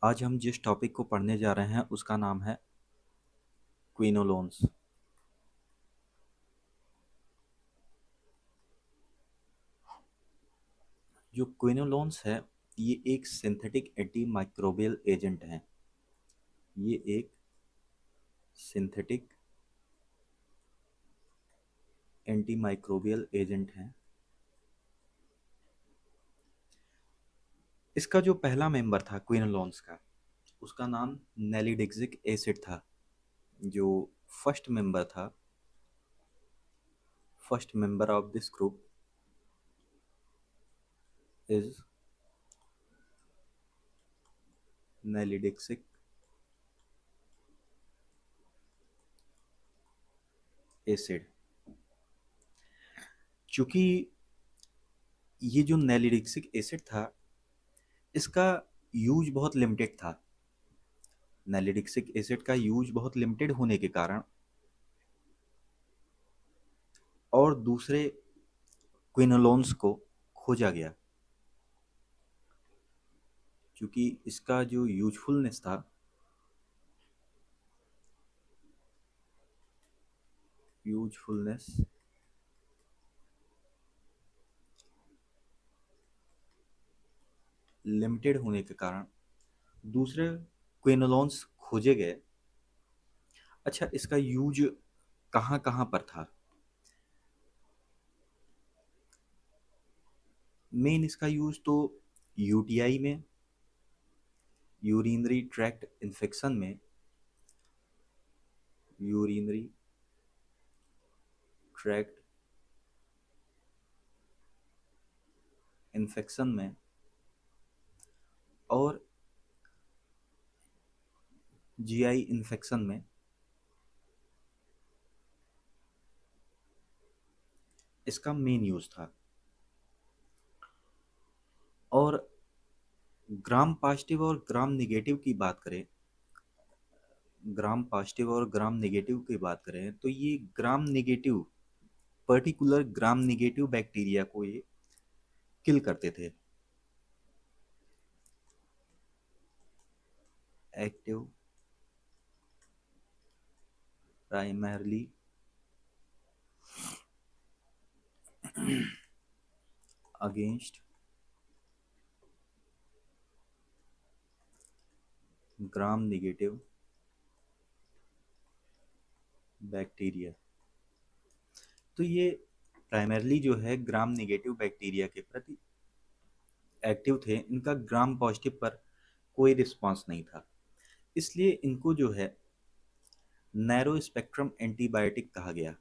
आज हम जिस टॉपिक को पढ़ने जा रहे हैं उसका नाम है क्विनोलोन्स। जो क्विनोलोन्स है ये एक सिंथेटिक एंटी माइक्रोबियल एजेंट है। ये एक सिंथेटिक एंटी माइक्रोबियल एजेंट है। इसका जो पहला मेंबर था क्विनोलोन्स का, उसका नाम नेलिडिक्सिक एसिड था। जो फर्स्ट मेंबर था, first member of this group is nalidixic acid. चूंकि ये जो नेलिडिक्सिक एसिड था, इसका यूज बहुत लिमिटेड था। नेलिडिक्सिक एसिड का यूज बहुत लिमिटेड होने के कारण और दूसरे क्विनोलोन्स को खोजा गया। क्योंकि इसका जो यूजफुलनेस था, यूजफुलनेस लिमिटेड होने के कारण दूसरे क्विनोलोन्स खोजे गए। अच्छा, इसका यूज कहाँ कहाँ पर था? मेन इसका यूज तो यूटीआई में, यूरिनरी ट्रैक्ट इन्फेक्शन में, यूरिनरी ट्रैक्ट इन्फेक्शन में, और जीआई इन्फेक्शन में इसका मेन यूज था। और ग्राम पॉजिटिव और ग्राम निगेटिव की बात करें, ग्राम पॉजिटिव और ग्राम नेगेटिव की बात करें तो ये gram negative, particular gram negative bacteria को ये किल करते थे। Active primarily against gram negative bacteria. तो ये प्राइमरली जो है ग्राम नेगेटिव बैक्टीरिया के प्रति एक्टिव थे। इनका ग्राम पॉजिटिव पर कोई रिस्पांस नहीं था, इसलिए इनको जो है नैरो स्पेक्ट्रम एंटीबायोटिक कहा गया।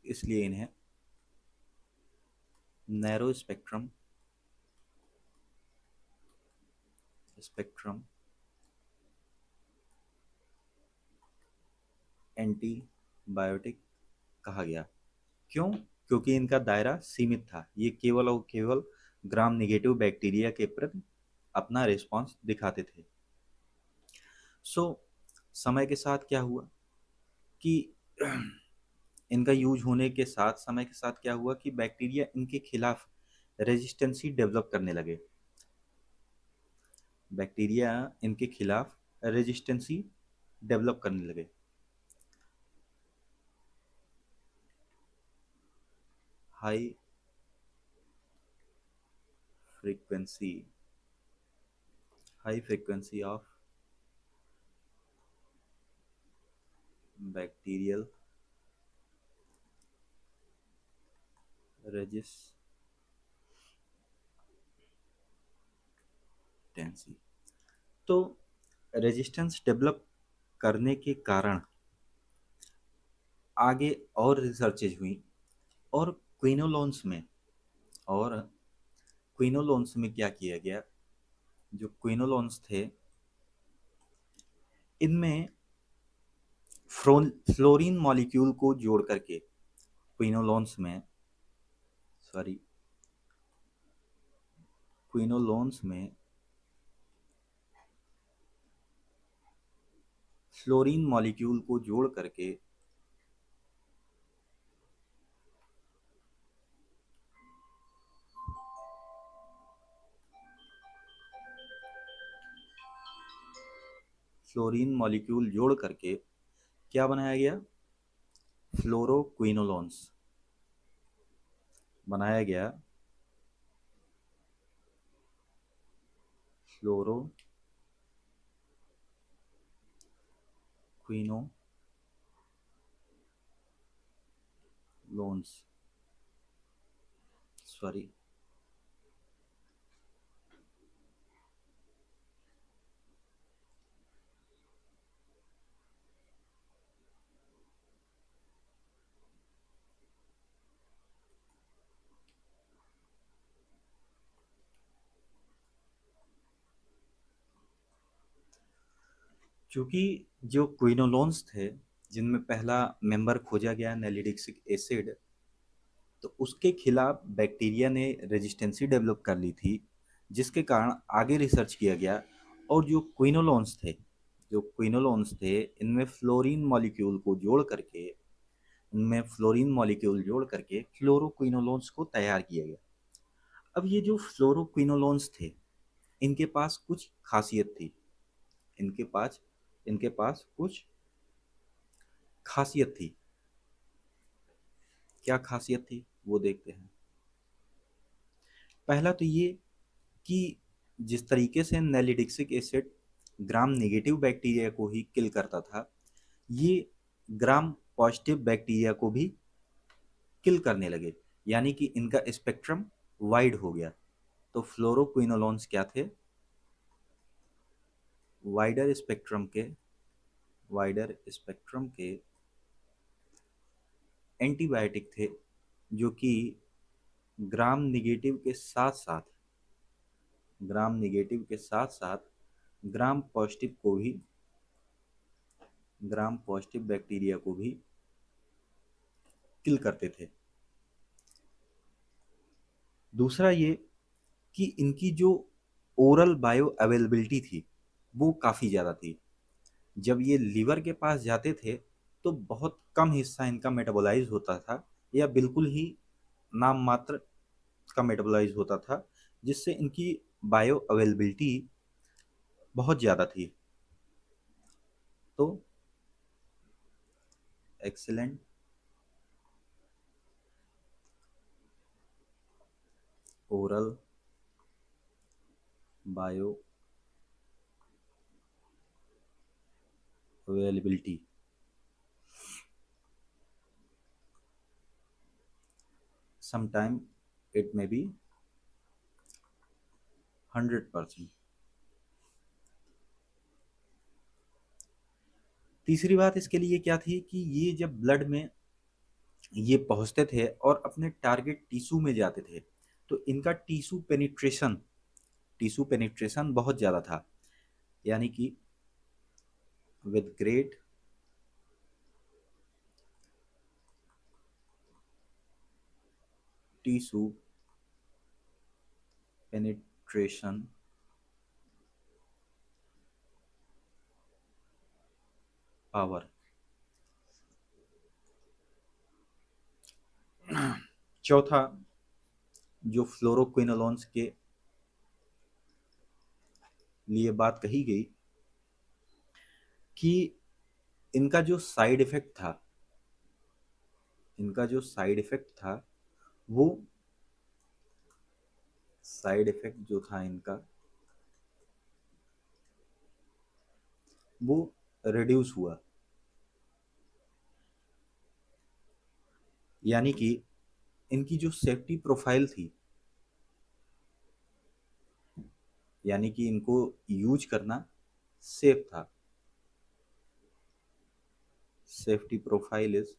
इसलिए इन्हें नैरो स्पेक्ट्रम स्पेक्ट्रम एंटीबायोटिक कहा गया। क्यों? क्योंकि इनका दायरा सीमित था। ये केवल और केवल ग्राम नेगेटिव बैक्टीरिया के प्रति अपना रिस्पांस दिखाते थे। सो समय के साथ क्या हुआ कि इनका यूज होने के साथ, समय के साथ क्या हुआ कि बैक्टीरिया इनके खिलाफ रेजिस्टेंसी डेवलप करने लगे। बैक्टीरिया इनके खिलाफ रेजिस्टेंसी डेवलप करने लगे। High frequency high frequency of bacterial resistancy. तो रेजिस्टेंस डेवलप करने के कारण आगे और रिसर्चेज हुई, और क्विनोलोन्स में और क्विनोलोन्स में क्या किया गया, जो क्विनोलोन्स थे इनमें फ्लोरीन मॉलिक्यूल को जोड़ करके क्विनोलोन्स में सॉरी क्विनोलोन्स में फ्लोरीन मॉलिक्यूल को जोड़ करके फ्लोरीन मॉलिक्यूल जोड़ करके क्या बनाया गया? फ्लोरोक्विनोलोन्स बनाया गया। फ्लोरोक्विनोलोन्स। सॉरी। चूंकि जो क्विनोलोन्स थे, जिनमें पहला मेंबर खोजा गया नेलिडिक्सिक एसिड, तो उसके खिलाफ बैक्टीरिया ने रेजिस्टेंसी डेवलप कर ली थी, जिसके कारण आगे रिसर्च किया गया। और जो क्विनोलोन्स थे इनमें फ्लोरीन मॉलिक्यूल जोड़ करके फ्लोरोक्विनोलोन्स को तैयार किया गया। अब ये जो फ्लोरोक्विनोलोन्स थे, इनके पास कुछ खासियत थी। इनके पास इनके पास कुछ खासियत थी। क्या खासियत थी वो देखते हैं। पहला तो ये कि जिस तरीके से नेलिडिक्सिक एसिड ग्राम नेगेटिव बैक्टीरिया को ही किल करता था, ये ग्राम पॉजिटिव बैक्टीरिया को भी किल करने लगे, यानी कि इनका स्पेक्ट्रम वाइड हो गया। तो फ्लोरोक्विनोलोन्स क्या थे? वाइडर स्पेक्ट्रम के वाइडर स्पेक्ट्रम के एंटीबायोटिक थे, जो कि ग्राम निगेटिव के साथ साथ ग्राम निगेटिव के साथ साथ ग्राम पॉजिटिव को भी ग्राम पॉजिटिव बैक्टीरिया को भी किल करते थे। दूसरा ये कि इनकी जो ओरल बायो अवेलेबिलिटी थी वो काफ़ी ज़्यादा थी। जब ये लीवर के पास जाते थे तो बहुत कम हिस्सा इनका मेटाबोलाइज होता था, या बिल्कुल ही नाम मात्र का मेटाबोलाइज होता था, जिससे इनकी बायो अवेलेबिलिटी बहुत ज़्यादा थी। तो excellent oral bio availability, sometime it may be 100%। तीसरी बात इसके लिए क्या थी कि ये जब ब्लड में ये पहुंचते थे और अपने टारगेट टिश्यू में जाते थे, तो इनका टिश्यू पेनिट्रेशन बहुत ज़्यादा था, यानी कि with great tissue penetration power. चौथा जो फ्लोरोक्विनोलोन्स के लिए बात कही गई कि इनका जो साइड इफेक्ट था इनका जो साइड इफेक्ट था वो साइड इफेक्ट जो था इनका वो रिड्यूस हुआ, यानी कि इनकी जो सेफ्टी प्रोफाइल थी, यानी कि इनको यूज करना सेफ था। Safety profile is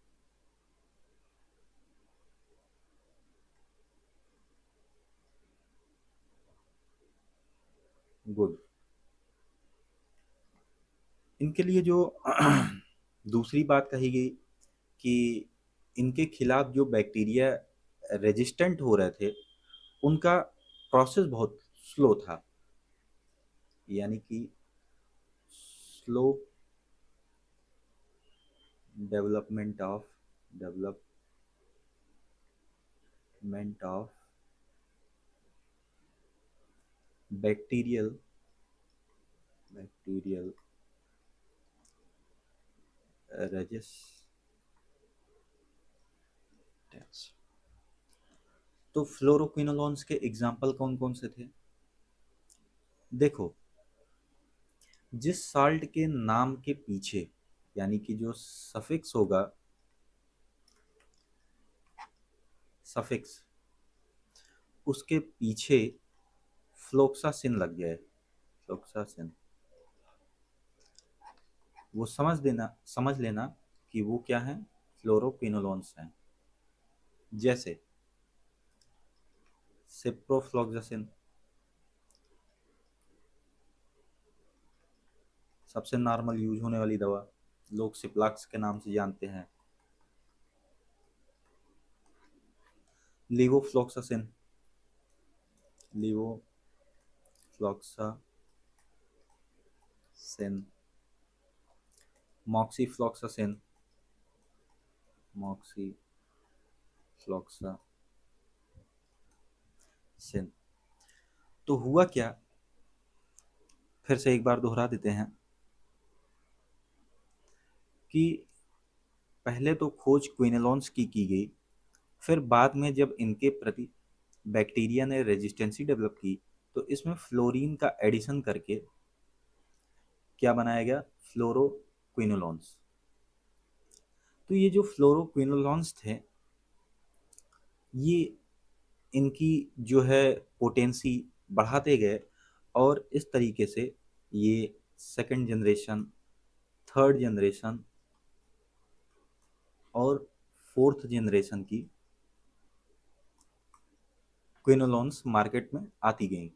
good. इनके लिए जो दूसरी बात कही गई कि इनके खिलाफ जो बैक्टीरिया रेजिस्टेंट हो रहे थे उनका प्रोसेस बहुत स्लो था, यानी कि slow development of bacterial bacterial resistance. तो फ्लोरोक्विनोलोन्स के एग्जाम्पल कौन कौन से थे? देखो, जिस साल्ट के नाम के पीछे, यानी कि जो सफिक्स होगा, सफिक्स उसके पीछे फ्लोक्सासिन लग जाए, फ्लोक्सासिन, वो समझ लेना कि वो क्या है, फ्लोरोक्विनोलोन्स हैं। जैसे सिप्रोफ्लॉक्सासिन, सबसे नॉर्मल यूज होने वाली दवा, लोग सिप्लाक्स के नाम से जानते हैं। Levofloxacin, levofloxacin, moxifloxacin, moxifloxacin. तो हुआ क्या, फिर से एक बार दोहरा देते हैं कि पहले तो खोज क्विनोलोन्स की गई, फिर बाद में जब इनके प्रति बैक्टीरिया ने रेजिस्टेंसी डेवलप की, तो इसमें फ्लोरीन का एडिशन करके क्या बनाया गया, फ्लोरोक्विनोलोन्स। तो ये जो फ्लोरोक्विनोलोन्स थे, ये इनकी जो है पोटेंसी बढ़ाते गए, और इस तरीके से ये सेकंड जनरेशन, थर्ड जनरेशन और फोर्थ जनरेशन की क्विनोलोन्स मार्केट में आती गई।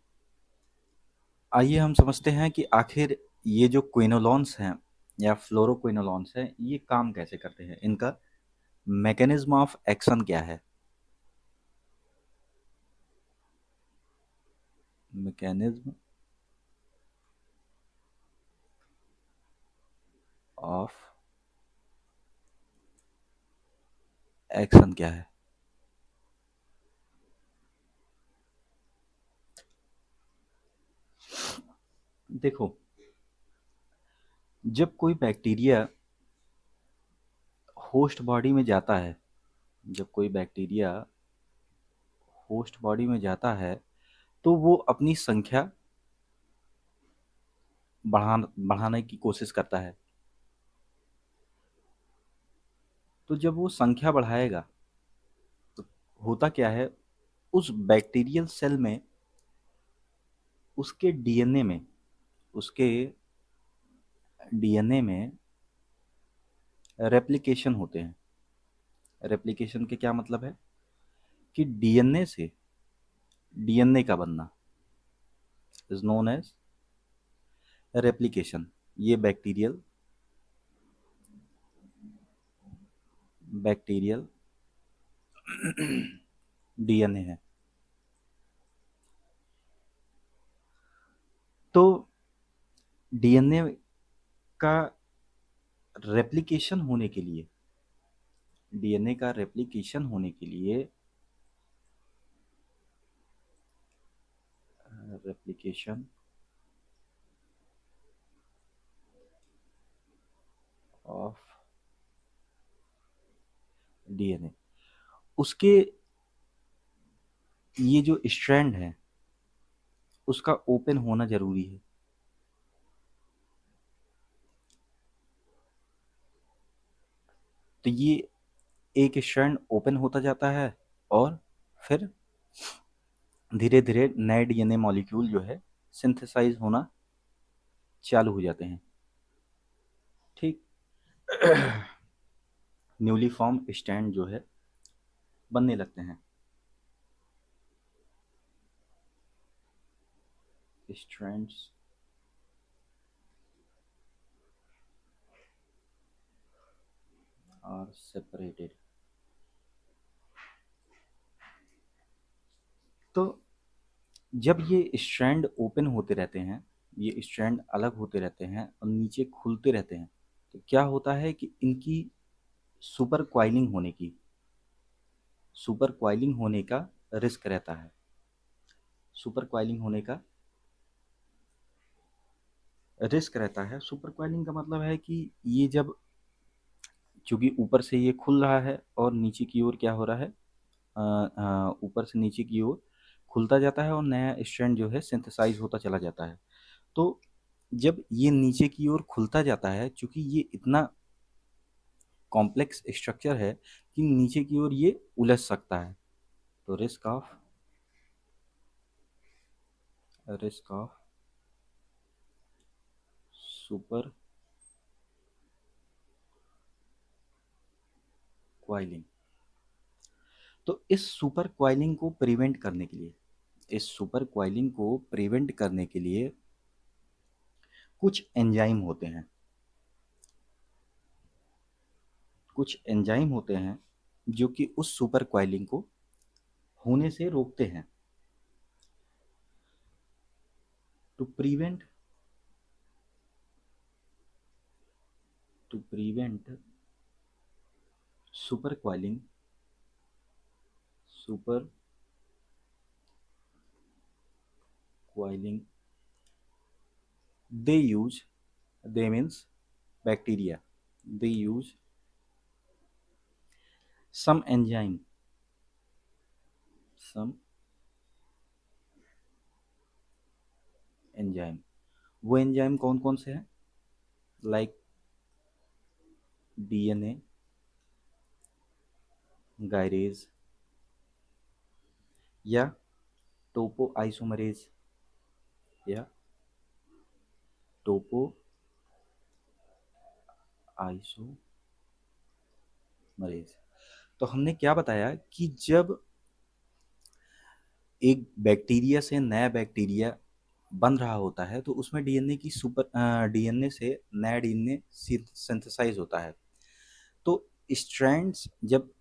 आइए हम समझते हैं कि आखिर ये जो क्विनोलोन्स हैं या फ्लोरोक्विनोलोन्स हैं, ये काम कैसे करते हैं, इनका मैकेनिज्म ऑफ एक्शन क्या है। मैकेनिज्म ऑफ एक्शन क्या है? देखो, जब कोई बैक्टीरिया होस्ट बॉडी में जाता है, जब कोई बैक्टीरिया होस्ट बॉडी में जाता है, तो वो अपनी संख्या बढ़ाने की कोशिश करता है। तो जब वो संख्या बढ़ाएगा, तो होता क्या है, उस बैक्टीरियल सेल में, उसके डीएनए में, उसके डीएनए में रेप्लिकेशन होते हैं। रेप्लिकेशन के क्या मतलब है कि डीएनए से डीएनए का बनना इज नोन एज रेप्लिकेशन। ये बैक्टीरियल डीएनए है। तो डीएनए का रेप्लिकेशन होने के लिए, डीएनए का रेप्लिकेशन होने के लिए, रेप्लिकेशन ऑफ डीएनए, उसके ये जो स्ट्रैंड है उसका ओपन होना जरूरी है। तो ये एक स्ट्रैंड ओपन होता जाता है, और फिर धीरे धीरे नए डीएनए मॉलिक्यूल जो है सिंथेसाइज होना चालू हो जाते हैं। ठीक। न्यूली फॉर्म स्टैंड जो है बनने लगते हैं। Strands are separated. तो जब ये स्ट्रैंड ओपन होते रहते हैं, ये स्ट्रैंड अलग होते रहते हैं और नीचे खुलते रहते हैं, तो क्या होता है कि इनकी सुपर क्वाइलिंग होने की, सुपर क्वाइलिंग होने का रिस्क रहता है। सुपर क्वाइलिंग होने का रिस्क रहता है। सुपर क्वाइलिंग का मतलब है कि ये जब क्योंकि ऊपर से ये खुल रहा है और नीचे की ओर क्या हो रहा है, ऊपर से नीचे की ओर खुलता जाता है और नया स्ट्रैंड जो है सिंथेसाइज होता चला जाता है। तो जब ये नीचे की ओर खुलता जाता है, चूंकि ये इतना कॉम्प्लेक्स स्ट्रक्चर है कि नीचे की ओर ये उलझ सकता है। तो रिस्क ऑफ सुपर क्वाइलिंग। तो इस सुपर क्वाइलिंग को प्रिवेंट करने के लिए, इस सुपर क्वाइलिंग को प्रिवेंट करने के लिए कुछ एंजाइम होते हैं, कुछ एंजाइम होते हैं जो कि उस सुपर क्वाइलिंग को होने से रोकते हैं। To prevent to prevent super coiling, super coiling, they use, they means bacteria, they use some enzyme, some enzyme। वो एंजाइम कौन कौन से हैं? लाइक डीएनए गायरेज या टोपो आइसोमरेज, या टोपो आइसोमरेज। तो हमने क्या बताया कि जब एक बैक्टीरिया से नया बैक्टीरिया बन रहा होता है तो उसमें डीएनए से नया डीएनए सिंथेसाइज होता है। तो स्ट्रैंड्स, जब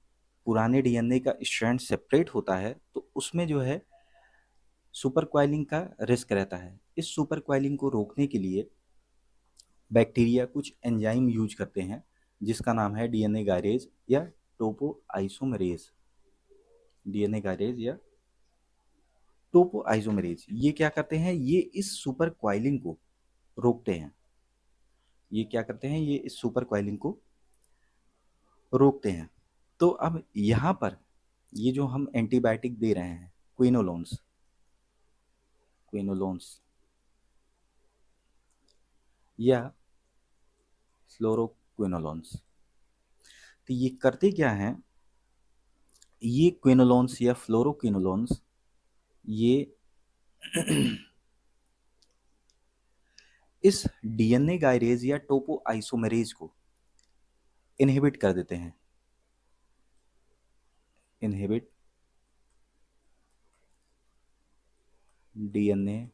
पुराने डीएनए का स्ट्रैंड सेपरेट होता है तो उसमें जो है सुपर क्वाइलिंग का रिस्क रहता है। इस सुपर क्वाइलिंग को रोकने के लिए बैक्टीरिया कुछ एंजाइम यूज करते हैं जिसका नाम है डीएनए गायरेज या टोपो आइसोमरेज। डीएनए गायरेज या टोपो आइसोमरेज ये क्या करते हैं, ये इस सुपर क्वाइलिंग को रोकते हैं। ये क्या करते हैं, ये इस सुपर क्वाइलिंग को रोकते हैं। तो अब यहाँ पर ये जो हम एंटीबायोटिक दे रहे हैं, क्विनोलोन्स, क्विनोलोन्स या फ्लोरोक्विनोलोन्स, तो ये करते क्या हैं, ये क्विनोलोन्स या फ्लोरोक्विनोलोन्स ये इस डीएनए गायरेज या टोपो आइसोमेरेज को इनहिबिट कर देते हैं। इनहिबिट डीएनए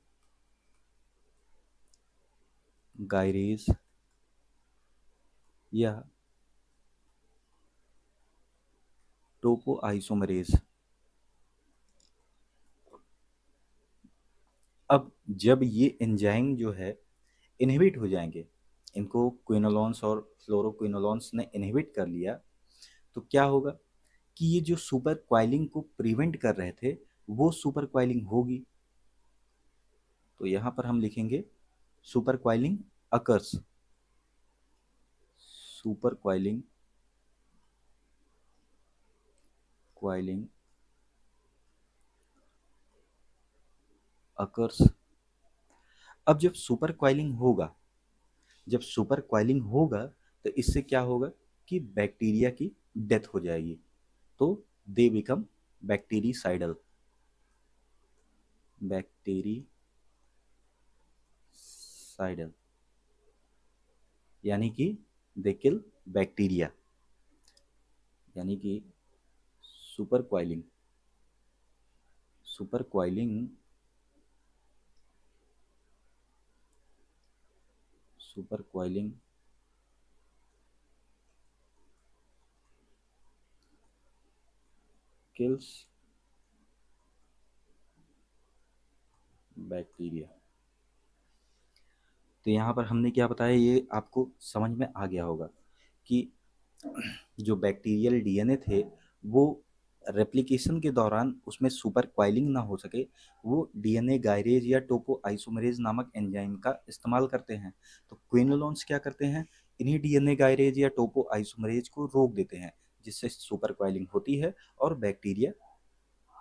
गायरेज या टोपो आइसोमरेज। अब जब ये एंजाइम जो है इनहिबिट हो जाएंगे, इनको क्विनोलोन्स और फ्लोरोक्विनोलोन्स ने इनहिबिट कर लिया, तो क्या होगा कि ये जो सुपर क्वाइलिंग को प्रिवेंट कर रहे थे वो सुपर क्वाइलिंग होगी। तो यहां पर हम लिखेंगे super coiling occurs, super coiling coiling occurs. अब जब सुपर क्वाइलिंग होगा, जब सुपर क्वाइलिंग होगा तो इससे क्या होगा कि बैक्टीरिया की डेथ हो जाएगी। तो दे बिकम बैक्टीरिसाइडल, बैक्टीरिसाइडल यानी कि दे किल बैक्टीरिया, यानी कि super coiling, super coiling, super coiling kills bacteria. तो यहाँ पर हमने क्या बताया, ये आपको समझ में आ गया होगा कि जो बैक्टीरियल डीएनए थे वो रेप्लिकेशन के दौरान उसमें सुपर क्वाइलिंग ना हो सके, वो डीएनए गायरेज या टोपो आइसोमरेज नामक एंजाइम का इस्तेमाल करते हैं। तो क्विनोलोन्स क्या करते हैं इन्हीं डीएनए गायरेज या टोपो आइसोमरेज को रोक देते हैं, जिससे सुपर कॉइलिंग होती है और बैक्टीरिया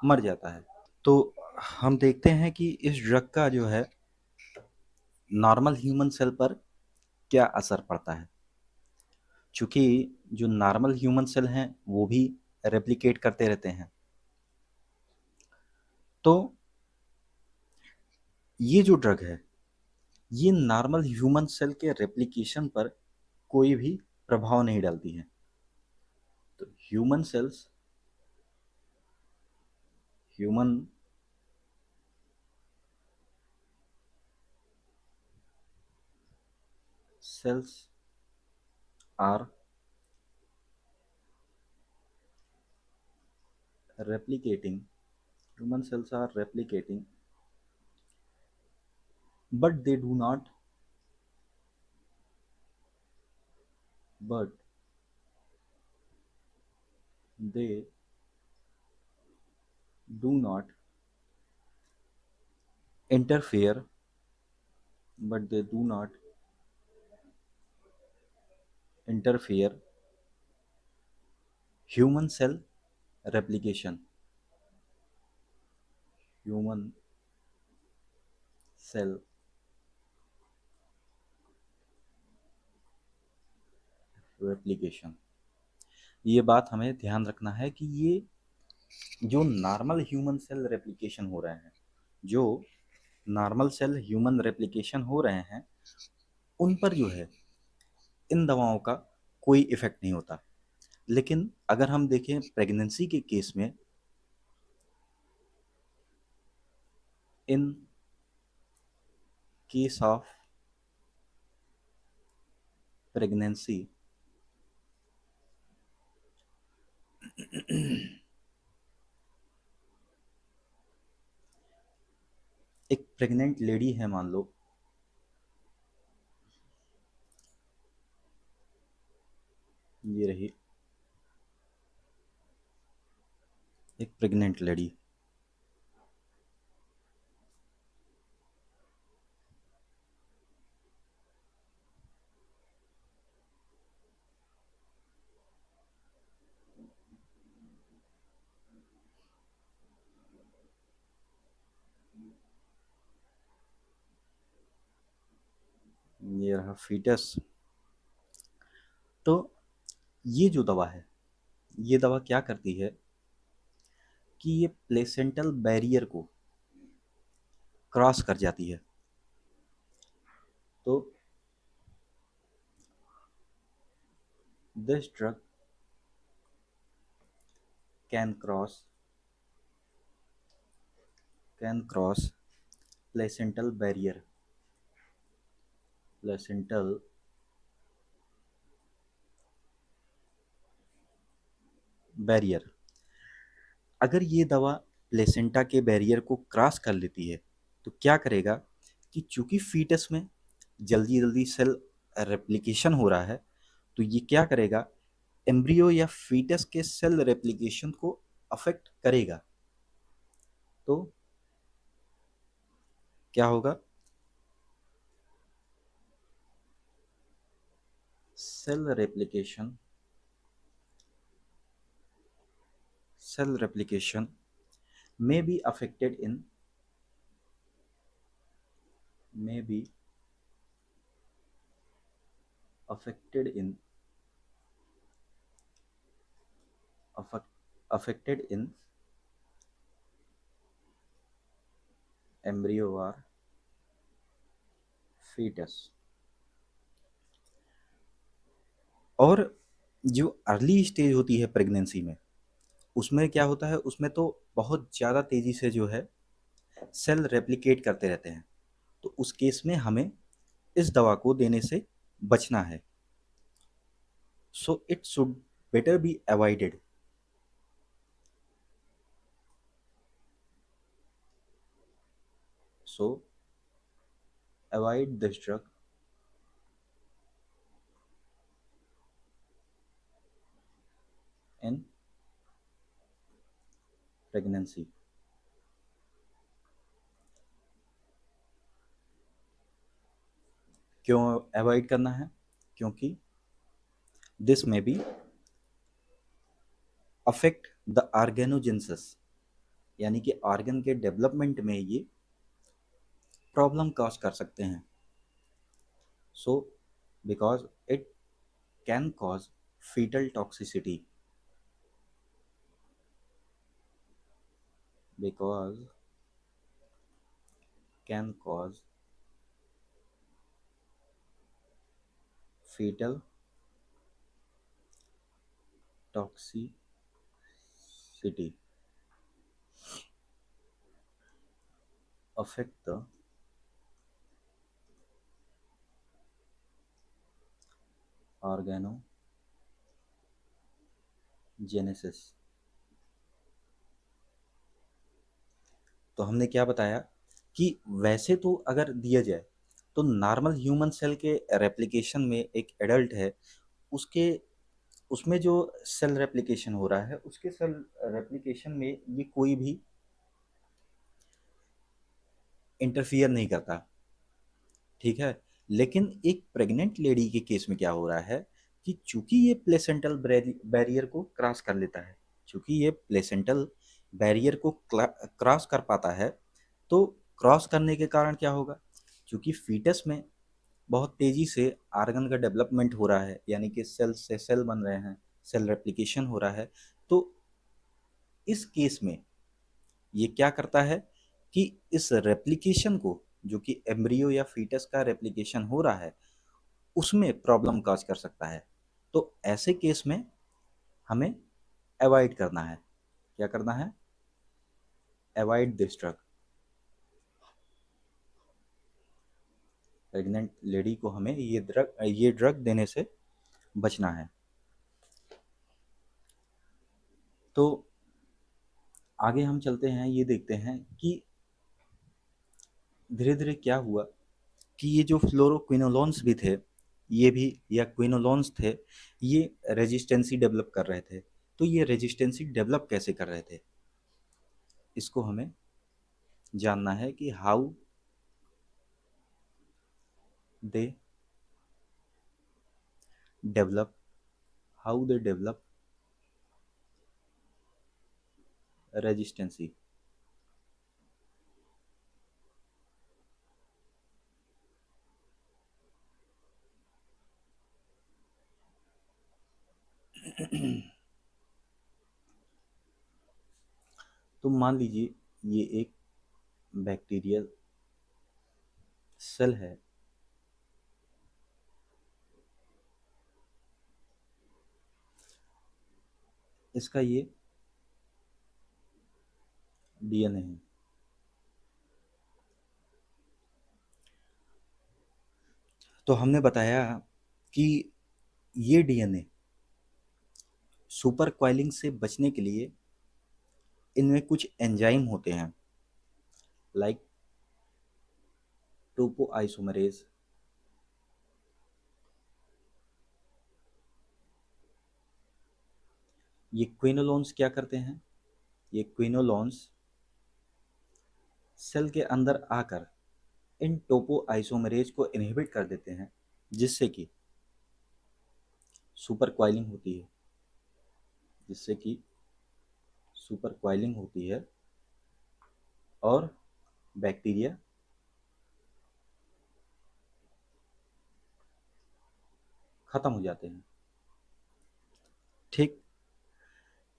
मर जाता है। तो हम देखते हैं कि इस ड्रग का जो है नॉर्मल ह्यूमन सेल पर क्या असर पड़ता है। चूंकि जो नॉर्मल ह्यूमन सेल हैं वो भी रेप्लिकेट करते रहते हैं, तो ये जो ड्रग है ये नॉर्मल ह्यूमन सेल के रेप्लिकेशन पर कोई भी प्रभाव नहीं डालती है। तो human cells are replicating human cells are replicating, but but they do not interfere but they do not interfere human cell replication. Human cell replication, ये बात हमें ध्यान रखना है कि ये जो नॉर्मल ह्यूमन सेल रेप्लिकेशन हो रहे हैं, जो नॉर्मल सेल ह्यूमन रेप्लिकेशन हो रहे हैं, उन पर जो है इन दवाओं का कोई इफेक्ट नहीं होता। लेकिन अगर हम देखें प्रेगनेंसी के केस में, इन केस ऑफ प्रेगनेंसी एक प्रेग्नेंट लेडी है, मान लो, ये रही एक प्रेग्नेंट लेडी, ये रहा फीटस। तो ये जो दवा है, ये दवा क्या करती है कि ये प्लेसेंटल बैरियर को क्रॉस कर जाती है। तो this drug can cross placental barrier. अगर ये दवा प्लेसेंटा के बैरियर को क्रॉस कर लेती है तो क्या करेगा कि चूंकि फीटस में जल्दी जल्दी सेल रेप्लिकेशन हो रहा है, तो ये क्या करेगा, एम्ब्रियो या फीटस के सेल रेप्लिकेशन को अफेक्ट करेगा। तो क्या होगा, cell replication may be affected in may be affected in affected in embryo or fetus। और जो अर्ली स्टेज होती है प्रेगनेंसी में, उसमें क्या होता है, उसमें तो बहुत ज़्यादा तेज़ी से जो है सेल रेप्लिकेट करते रहते हैं। तो उस केस में हमें इस दवा को देने से बचना है। So it should better be avoided. So avoid this drug in pregnancy. क्यों अवॉइड करना है? क्योंकि दिस में बी अफेक्ट द ऑर्गेनोजेनेसिस, यानी कि ऑर्गन के डेवलपमेंट में ये प्रॉब्लम कॉज कर सकते हैं। So because it can cause fetal toxicity, because can cause fetal toxicity, affect the organogenesis। तो हमने क्या बताया कि वैसे तो अगर दिया जाए तो नॉर्मल ह्यूमन सेल के रेप्लिकेशन में एक एडल्ट है, उसके उसमें जो सेल रेप्लिकेशन हो रहा है उसके सेल रेप्लिकेशन में ये कोई भी इंटरफियर नहीं करता, ठीक है। लेकिन एक प्रेग्नेंट लेडी के केस में क्या हो रहा है कि चूंकि ये प्लेसेंटल बैरियर को क्रॉस कर लेता है, चूंकि ये प्लेसेंटल बैरियर को क्रॉस कर पाता है, तो क्रॉस करने के कारण क्या होगा, चूंकि फीटस में बहुत तेजी से आर्गन का डेवलपमेंट हो रहा है, यानी कि सेल से सेल बन रहे हैं, सेल रेप्लिकेशन हो रहा है, तो इस केस में ये क्या करता है कि इस रेप्लिकेशन को, जो कि एम्ब्रियो या फीटस का रेप्लिकेशन हो रहा है, उसमें प्रॉब्लम काज कर सकता है। तो ऐसे केस में हमें अवॉइड करना है, क्या करना है, avoid this drug. Pregnant lady को हमें ये ड्रग देने से बचना है। तो आगे हम चलते हैं, ये देखते हैं कि धीरे धीरे क्या हुआ कि ये जो फ्लोरोक्विनोलोन्स भी थे, ये भी या क्विनोलोन्स थे, ये रेजिस्टेंसी डेवलप कर रहे थे। तो ये रेजिस्टेंसी डेवलप कैसे कर रहे थे, इसको हमें जानना है कि they develop how they develop resistancy. तो मान लीजिए ये एक बैक्टीरियल सेल है, इसका ये डीएनए है। तो हमने बताया कि ये डीएनए सुपर क्वाइलिंग से बचने के लिए इनमें कुछ एंजाइम होते हैं, लाइक टोपो आइसोमरेज। ये क्विनोलोन्स क्या करते हैं, ये क्विनोलोन्स सेल के अंदर आकर इन टोपो आइसोमरेज को इनहिबिट कर देते हैं, जिससे कि सुपर क्वाइलिंग होती है, जिससे कि सुपर क्वाइलिंग होती है और बैक्टीरिया खत्म हो जाते हैं, ठीक।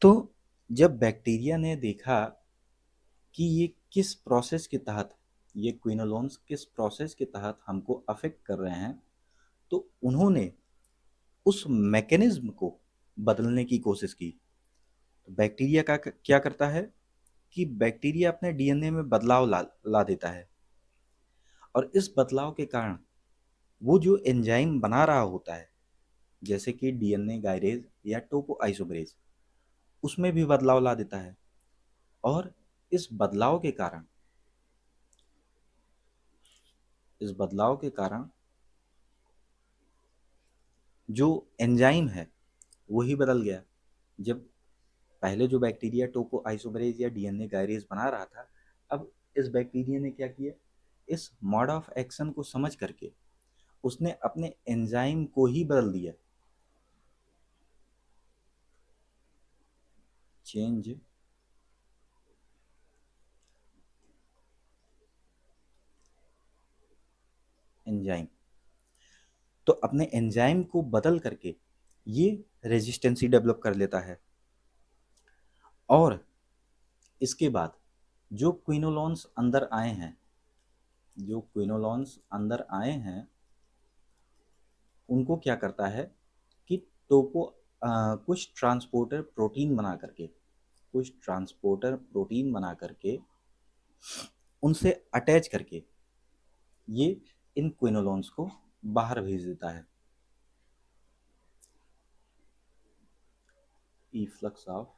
तो जब बैक्टीरिया ने देखा कि ये किस प्रोसेस के तहत, ये क्विनोलोन्स किस प्रोसेस के तहत हमको अफेक्ट कर रहे हैं, तो उन्होंने उस मैकेनिज्म को बदलने की कोशिश की। तो बैक्टीरिया का क्या करता है कि बैक्टीरिया अपने डीएनए में बदलाव ला देता है, और इस बदलाव के कारण वो जो एंजाइम बना रहा होता है, जैसे कि डीएनए गायरेज या टोपो आइसोमरेज, उसमें भी बदलाव ला देता है। और इस बदलाव के कारण इस बदलाव के कारण जो एंजाइम है वही बदल गया। जब पहले जो बैक्टीरिया टोपो आइसोमरेज या डीएनए गायरेज बना रहा था, अब इस बैक्टीरिया ने क्या किया, इस मोड ऑफ एक्शन को समझ करके उसने अपने एंजाइम को ही बदल दिया। चेंज एंजाइम, तो अपने एंजाइम को बदल करके ये रेजिस्टेंसी डेवलप कर लेता है। और इसके बाद जो क्विनोलॉन्स अंदर आए हैं, जो क्विनोलॉन्स अंदर आए हैं उनको क्या करता है कि कुछ ट्रांसपोर्टर प्रोटीन बना करके, कुछ ट्रांसपोर्टर प्रोटीन बना करके उनसे अटैच करके ये इन क्विनोलॉन्स को बाहर भेज देता है। Efflux of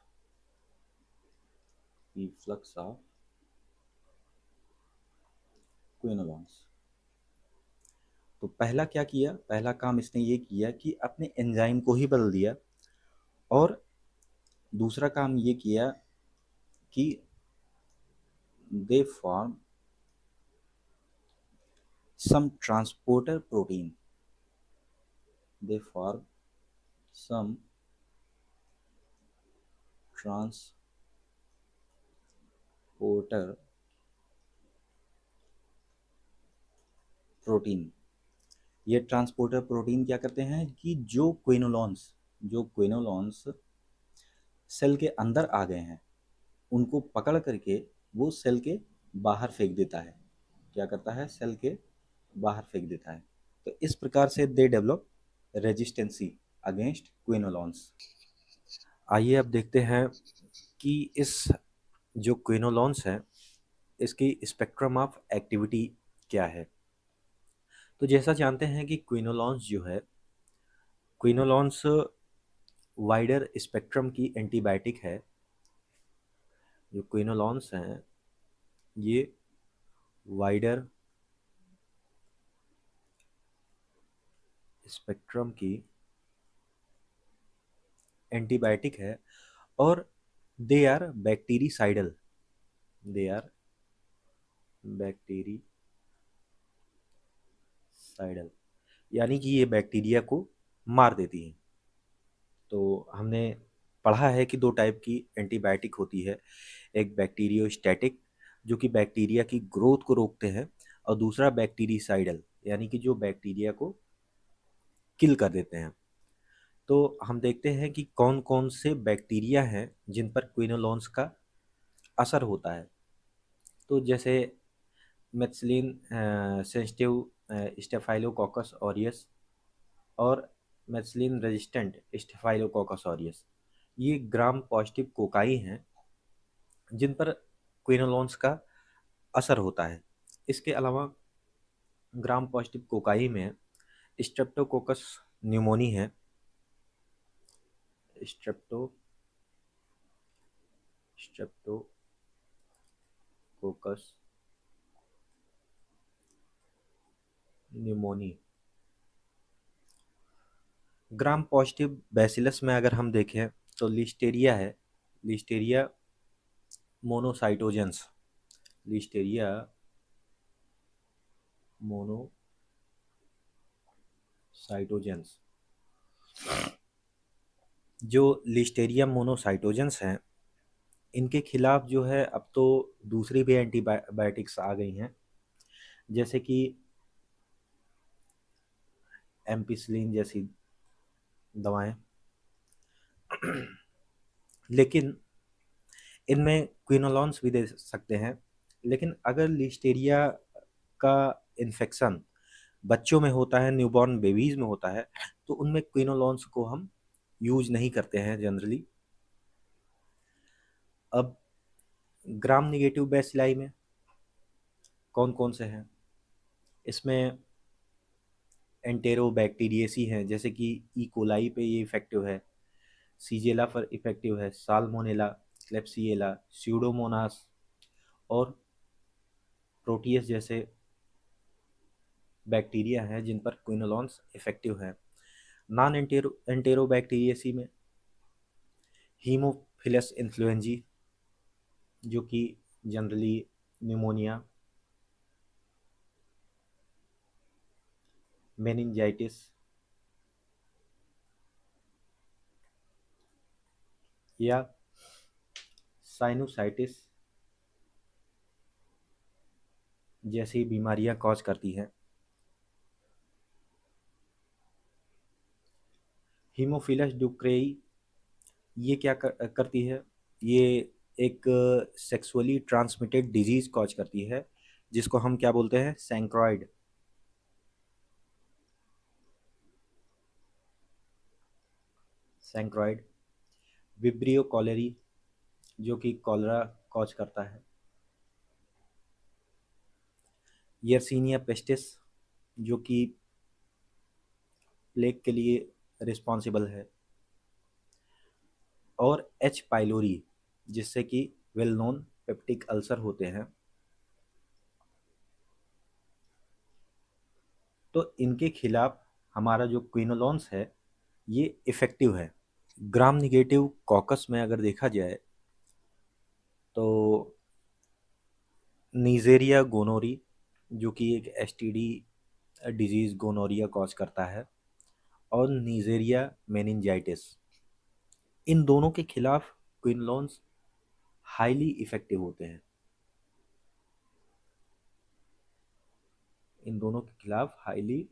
quinolones. तो पहला क्या किया, पहला काम इसने ये किया कि अपने एंजाइम को ही बदल दिया, और दूसरा काम ये किया कि they form some transporter protein, they form some transporter protein. ये ट्रांसपोर्टर प्रोटीन क्या करते हैं कि जो क्विनोलॉन्स सेल के अंदर आ गए हैं उनको पकड़ करके वो सेल के बाहर फेंक देता है। क्या करता है, सेल के बाहर फेंक देता है। तो इस प्रकार से दे डेवलप रेजिस्टेंसी अगेंस्ट क्विनोलॉन्स। आइए अब देखते हैं कि इस जो क्विनोलॉन्स है इसकी स्पेक्ट्रम ऑफ एक्टिविटी क्या है। तो जैसा जानते हैं कि क्विनोलॉन्स जो है, क्विनोलॉन्स वाइडर स्पेक्ट्रम की एंटीबायोटिक है। जो क्विनोलॉन्स हैं ये वाइडर स्पेक्ट्रम की एंटीबायोटिक है, और they are bactericidal, they are bactericidal, यानी कि ये बैक्टीरिया को मार देती हैं। तो हमने पढ़ा है कि दो टाइप की एंटीबायोटिक होती है, एक बैक्टीरियोस्टैटिक जो कि बैक्टीरिया की ग्रोथ को रोकते हैं, और दूसरा बैक्टीरिसाइडल यानी कि जो बैक्टीरिया को किल कर देते हैं। तो हम देखते हैं कि कौन कौन से बैक्टीरिया हैं जिन पर क्विनोलॉन्स का असर होता है। तो जैसे मेथिलीन सेंसिटिव स्टेफाइलोकोकस ऑरियस और मेथिलीन रेजिस्टेंट स्टेफाइलोकोकस ऑरियस, ये ग्राम पॉजिटिव कोकाई हैं जिन पर क्विनोलॉन्स का असर होता है। इसके अलावा ग्राम पॉजिटिव कोकाई में स्ट्रेप्टोकोकस न्यूमोनी है, Streptococcus pneumoniae. Gram positive bacillus में अगर हम देखें तो लिस्टेरिया है, लिस्टेरिया मोनोसाइटोजेंस, लिस्टेरिया मोनोसाइटोजेंस। जो लिस्टेरिया मोनोसाइटोजेंस हैं इनके खिलाफ जो है अब तो दूसरी भी एंटीबायोटिक्स आ गई हैं, जैसे कि एम्पिसिलिन जैसी दवाएं। लेकिन इनमें क्विनोलॉन्स भी दे सकते हैं। लेकिन अगर लिस्टेरिया का इन्फेक्शन बच्चों में होता है, न्यूबॉर्न बेबीज में होता है, तो उनमें क्विनोलॉन्स को हम यूज नहीं करते हैं जनरली। अब ग्राम निगेटिव बैसिलाई में कौन कौन से हैं, इसमें एंटेरोबैक्टीरियसी हैं, जैसे कि ई कोलाई पे ये इफेक्टिव है, सीजेला पर इफेक्टिव है, साल्मोनेला, क्लेप्सिएला, स्यूडोमोनास और प्रोटियस जैसे बैक्टीरिया हैं जिन पर क्विनोलॉन्स इफेक्टिव है। नॉन एंटेरोबैक्टीरियसी में हीमोफिलस इन्फ्लुएंजी जो कि जनरली निमोनिया, मेनिंजाइटिस या साइनोसाइटिस जैसी बीमारियां कॉज करती हैं। हीमोफिलस डुक्रेई ये क्या करती है? ये एक सेक्सुअली ट्रांसमिटेड डिजीज कॉज करती है, जिसको हम क्या बोलते हैं? सैंक्रोइड। सैंक्रोइड। विब्रियो कॉलेरी जो कि कॉलरा कॉज करता है। यर्सीनिया पेस्टिस जो कि प्लेग के लिए रिस्पॉन्सिबल है। और एच पाइलोरी जिससे कि वेल नोन पेप्टिक अल्सर होते हैं। तो इनके खिलाफ हमारा जो क्विनोलॉन्स है ये इफ़ेक्टिव है। ग्राम निगेटिव कॉकस में अगर देखा जाए तो नीजेरिया गोनोरी जो कि एक एसटीडी डिजीज़ गोनोरिया कॉज करता है, और नीजेरिया मेनिंजाइटिस, इन दोनों के खिलाफ क्विनोलॉन्स हाईली इफ़ेक्टिव होते हैं। इन दोनों के खिलाफ हाईली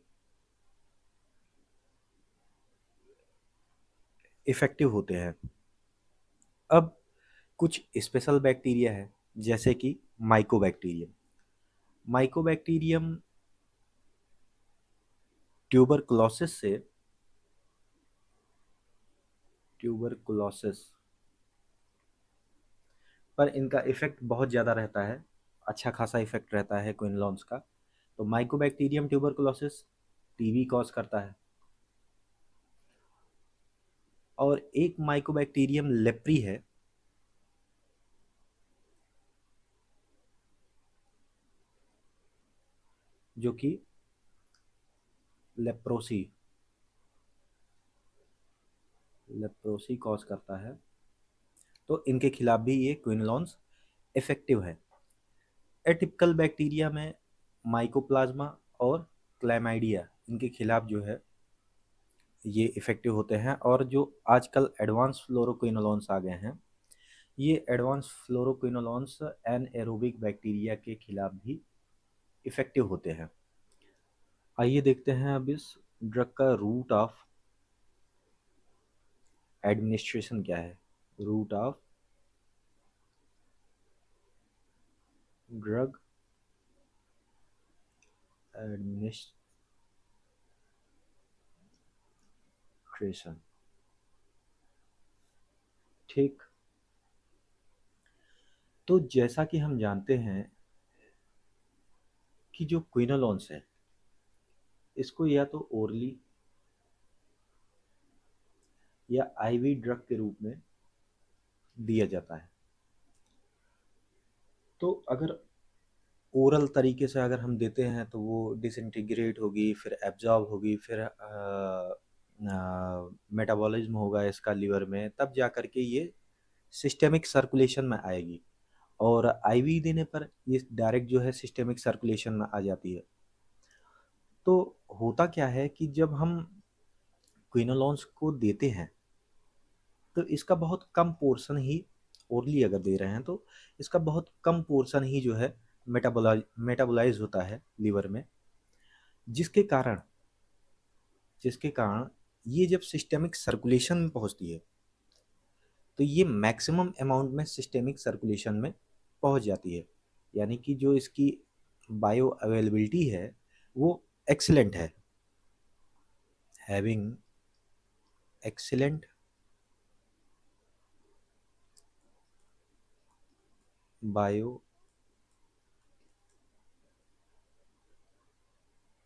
इफ़ेक्टिव होते हैं। अब कुछ स्पेशल बैक्टीरिया है जैसे कि माइकोबैक्टीरियम। माइकोबैक्टीरियम ट्यूबरकुलोसिस से ट्यूबरकुलोसिस पर इनका इफेक्ट बहुत ज़्यादा रहता है, अच्छा खासा इफेक्ट रहता है क्विनलॉन्स का। तो माइकोबैक्टीरियम ट्यूबरकुलोसिस टीबी कॉज करता है। और एक माइकोबैक्टीरियम लेप्री है जो कि लेप्रोसी लेप्रोसी कॉज करता है। तो इनके खिलाफ भी ये क्विनलॉन्स इफेक्टिव है। एटिपिकल बैक्टीरिया में माइकोप्लाज्मा और क्लैमाइडिया इनके खिलाफ जो है ये इफेक्टिव होते हैं। और जो आजकल एडवांस फ्लोरोक्विनोलॉन्स आ गए हैं, ये एडवांस फ्लोरोक्विनोलॉन्स एनएरोबिक बैक्टीरिया के खिलाफ भी इफेक्टिव होते हैं। आइए देखते हैं अब इस ड्रग का रूट ऑफ एडमिनिस्ट्रेशन क्या है। Route of drug administration. ठीक। तो जैसा कि हम जानते हैं कि जो क्विनोलॉन्स है इसको या तो ओरली या आईवी ड्रग के रूप में दिया जाता है। तो अगर ओरल तरीके से अगर हम देते हैं तो वो डिसइंटीग्रेट होगी, फिर एब्जॉर्ब होगी, फिर मेटाबॉलिज्म होगा इसका लीवर में, तब जा कर के ये सिस्टेमिक सर्कुलेशन में आएगी। और आईवी देने पर ये डायरेक्ट जो है सिस्टेमिक सर्कुलेशन में आ जाती है। तो होता क्या है कि जब हम क्विनोलॉन्स को देते हैं तो इसका बहुत कम पोर्शन ही, ओरली अगर दे रहे हैं तो इसका बहुत कम पोर्शन ही जो है मेटाबोलाइज होता है लीवर में, जिसके कारण जिसके कारण ये जब सिस्टेमिक सर्कुलेशन में पहुंचती है तो ये मैक्सिमम अमाउंट में सिस्टेमिक सर्कुलेशन में पहुंच जाती है। यानी कि जो इसकी बायो अवेलेबिलिटी है वो एक्सीलेंट है। Having excellent bio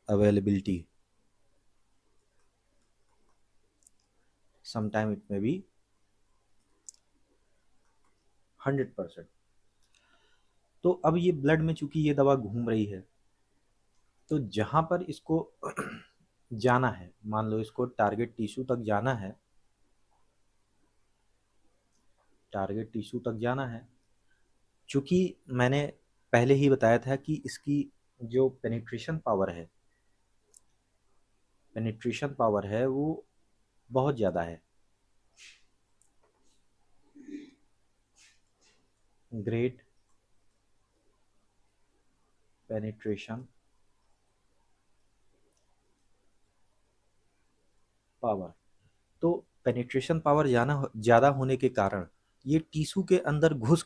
availability, sometime it may be 100%। तो अब ये ब्लड में चूंकि ये दवा घूम रही है तो जहां पर इसको जाना है, मान लो इसको टारगेट टिश्यू तक जाना है, टारगेट टिश्यू तक जाना है, चूंकि मैंने पहले ही बताया था कि इसकी जो पेनिट्रेशन पावर है पेनिट्रेशन पावर है वो बहुत ज़्यादा है। Great penetration power. तो पेनिट्रेशन पावर ज़्यादा होने के कारण ये टिश्यू के अंदर घुस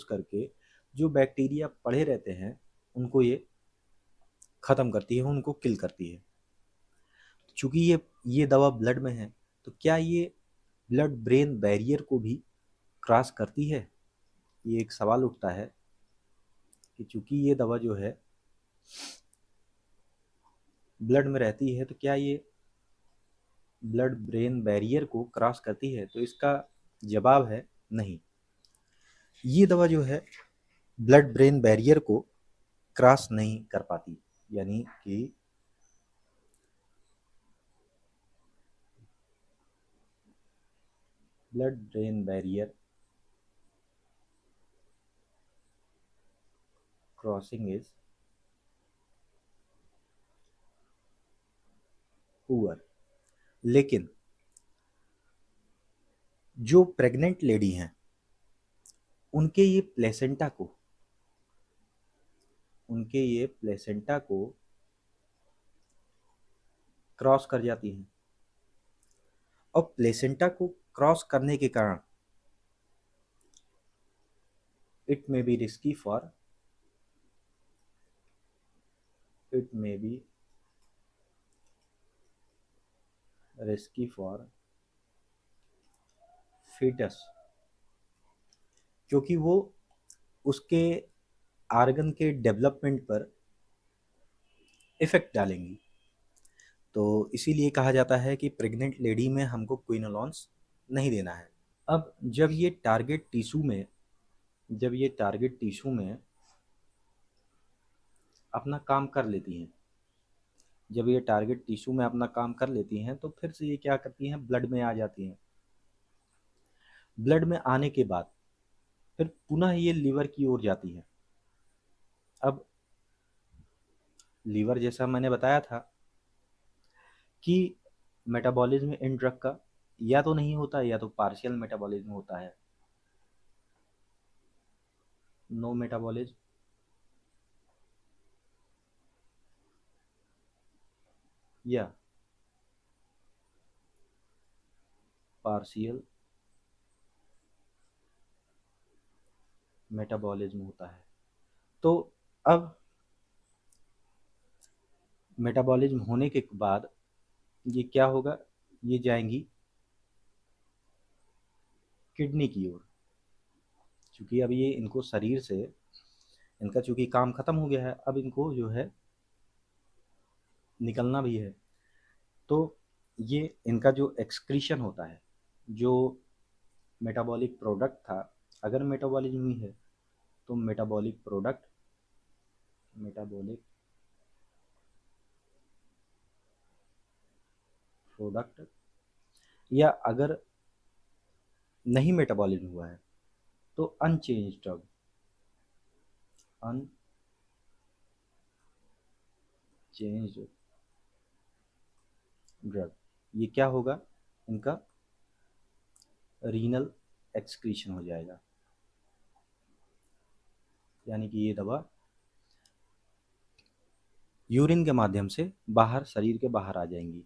करके जो बैक्टीरिया पड़े रहते हैं उनको ये ख़त्म करती है, उनको किल करती है। चूंकि ये दवा ब्लड में है, तो क्या ये ब्लड ब्रेन बैरियर को भी क्रॉस करती है? ये एक सवाल उठता है कि चूंकि ये दवा जो है ब्लड में रहती है, तो क्या ये ब्लड ब्रेन बैरियर को क्रॉस करती है? तो इसका जवाब है नहीं। ये दवा जो है ब्लड ब्रेन बैरियर को क्रॉस नहीं कर पाती, यानी कि blood brain barrier crossing is poor. लेकिन जो प्रेग्नेंट लेडी हैं उनके ये प्लेसेंटा को क्रॉस कर जाती हैं, और प्लेसेंटा को क्रॉस करने के कारण it may be risky for fetus, क्योंकि वो उसके आर्गन के डेवलपमेंट पर इफेक्ट डालेंगी। तो इसीलिए कहा जाता है कि प्रेग्नेंट लेडी में हमको क्विनोलॉन्स नहीं देना है। अब जब ये टारगेट टिश्यू में अपना काम कर लेती हैं, तो फिर से ये क्या करती हैं, ब्लड में आ जाती हैं। ब्लड में आने के बाद फिर पुनः ये लीवर की ओर जाती है। अब लीवर, जैसा मैंने बताया था कि मेटाबॉलिज्म इन ड्रग का या तो नहीं होता या तो पार्शियल मेटाबॉलिज्म होता है, नो मेटाबॉलिज्म या पार्शियल मेटाबॉलिज्म होता है। तो अब मेटाबॉलिज्म होने के बाद ये क्या होगा, ये जाएंगी किडनी की ओर। क्योंकि अब ये इनको शरीर से, इनका चूंकि काम खत्म हो गया है, अब इनको जो है निकलना भी है। तो ये इनका जो एक्सक्रीशन होता है, जो मेटाबॉलिक प्रोडक्ट था, अगर मेटाबॉलिज्म हुई है तो मेटाबॉलिक प्रोडक्ट, या अगर नहीं मेटाबॉलिज्म हुआ है तो अनचेंज्ड ड्रग, ये क्या होगा, इनका रीनल एक्सक्रीशन हो जाएगा, यानी कि ये दवा यूरिन के माध्यम से शरीर के बाहर आ जाएंगी।